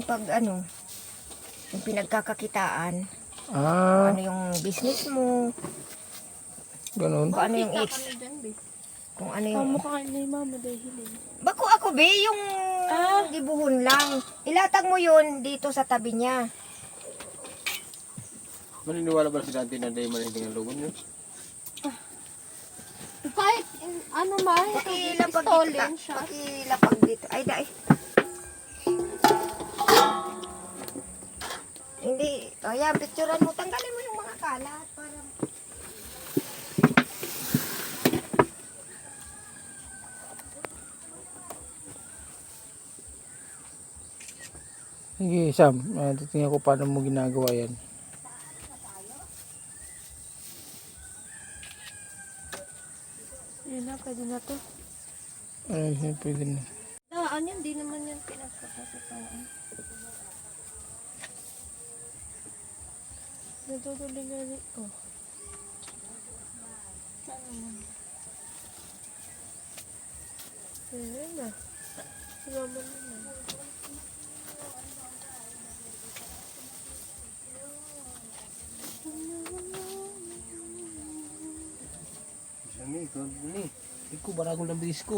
pag ano, yung pinagkakakitaan. Ah, Ano yung business mo, ganun. kung ano yung Kita ex, kami dyan, be. kung ano yung... Mukha ni mama dahil eh. Bako ako, be, yung gibuhon lang. Ilatag mo yun dito sa tabi niya. Maniniwala ba si Dante na day maniting ang lugon yun? Kahit, ano man, Pakilapag dito. stolen siya. Pakilapag dito. Ay, dai. Hindi. O yan, picturean mo. Tanggalin mo yung mga kalat. Para... Sige, Sam. Titingnan ko paano mo ginagawa yan. Yun na, pwede na to. Ay, pwede na. Daan yan, di naman yan pinagkakasitaan. Natutuloy ko. Saan naman? Ayun na. Sumama na. Sani, ito ni. Iko baragol ng bilis ko.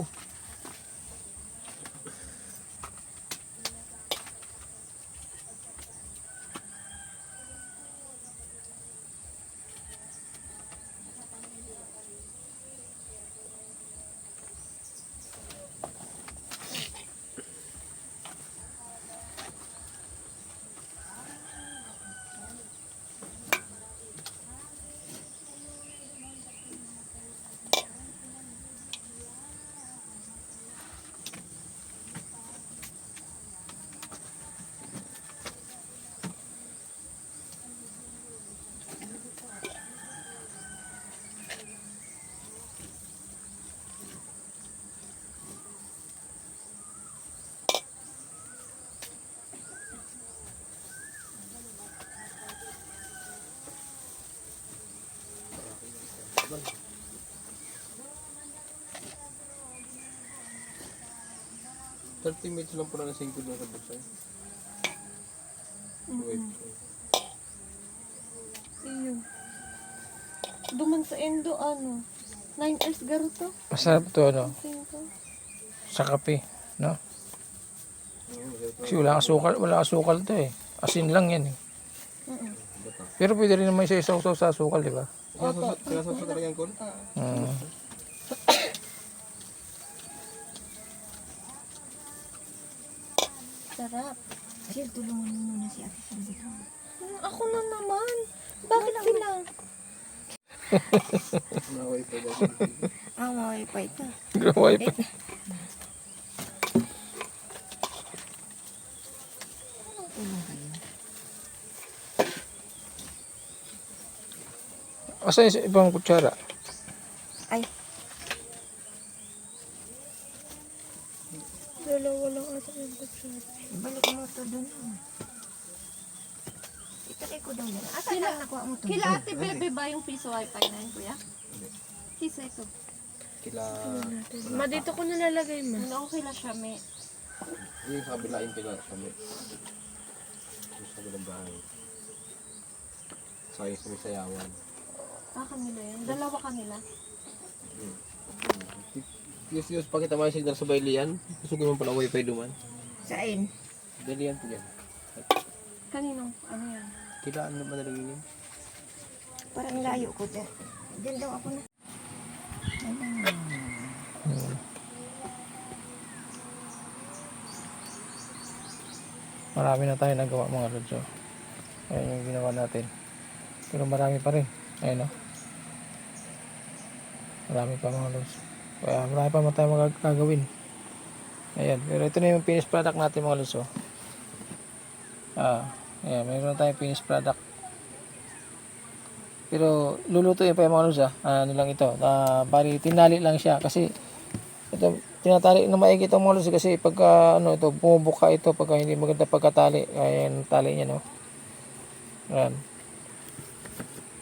Bang. 30 minutes lang po na nasingkod na sa buksan. Wait. Ayun. Duman sa endo, ano? 9 hours garo to? Masarap to, ano? Cinco. Sa kape, no? Kasi wala asukal to eh. Asin lang yan eh. Pero pwede rin naman siya isaw-saw sa asukal, di ba? Sinasasa talaga yung kon? Sarap. Sir, tulungan mo muna si Ate Sandy. Ako na naman. Bakit sila? Naway pa daw. Ah, maway pa ito. Gaway pa. Tulong kayo. Asa yung ibang kutsara? Ay, Dalawa lang ata yung kutsara. balik mo ito doon. Itaray ko doon. Asa lang nakuha mo ito? Kila ate bebe ba yung piso wifi na yun, kuya? Piso ito. Kila... Ma, dito ko nalalagay, ma. Ano ko kila siya, me? Yung sa kabilain kila kami. Yung sa kabilang bahay. Sa may sayawan. Ah, kanila yun. Dalawa kanila. Yes, pakita mo yung signal sa Bailian. Gusto mo pala wifi duman. Saan? Bailian po yan. Kaninong, ano yan? Kila ano naman nalagay yun? Parang layo ko dyan. Diyan daw ako na. Marami na tayo nagawa mga lods. Oh. Ayan yung ginawa natin. Pero marami pa rin. Ayun o. Marami pa mga lods. Kaya marami pa tayo magagawin. Ayan. Pero ito na yung finished product natin mga lods. Oh. Ayan. Mayroon na tayong finished product. Pero lulutuin pa yung mga lods. Ano lang ito. Bali tinali lang siya. Kasi ito tinatali na maigi itong mga lods. Kasi pagka ano, ito, bumubuka ito pagka hindi maganda pagkatali. Ayan tali niya no. Ayan.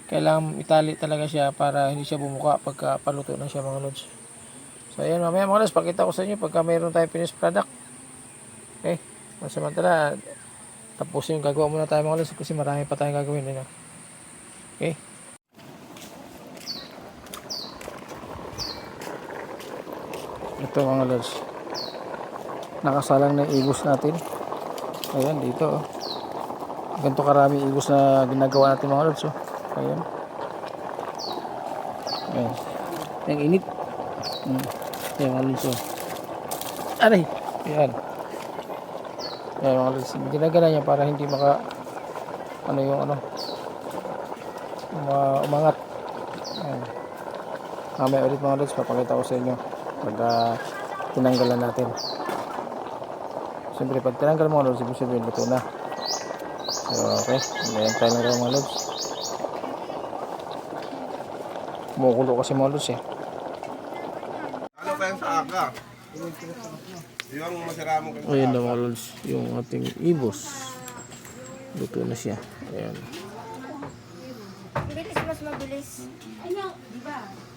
Kailangan itali talaga siya para hindi siya bumuka pagka paluto na siya mga lods. So ayan mamaya mga lods, pakita ko sa inyo pagka mayroon tayong finished product. Okay. Samantala, Tapos yung gagawa muna tayo mga lods kasi marami pa tayong gagawin. Ano? Okay. Ito mga lods. Nakasalang na yung igos natin. Ayan dito. Ganito karami igos na ginagawa natin mga lods. Ayan. Ayan. Yung init. Ayan mga lods. Aray. Ayan. Ayan mga lods. Ginagana niya para hindi maka umangat. Ayan. Mamaya ulit mga lods. Papakita ko sa inyo pag tinanggalan natin. Siyempre pag tinanggal mga lods, ibig sabihin luto na. So okay, ngayon tayo lang tayo mga lods. Kumukulo kasi mga lods eh. Ano pa yan sa aga? Yung masira mo kayo. Ayan na mga lods, yung ating ibos. Luto na siya. Ayan. Bilis, mas mabilis.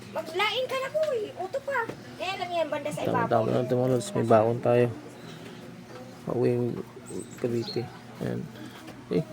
Maglain ka na po eh. Uto pa. Kaya lang yan, banda sa ibabaw. Tama-tama natin mga lods, may baon tayo. Pauwing Cavite. Ayan. Okay.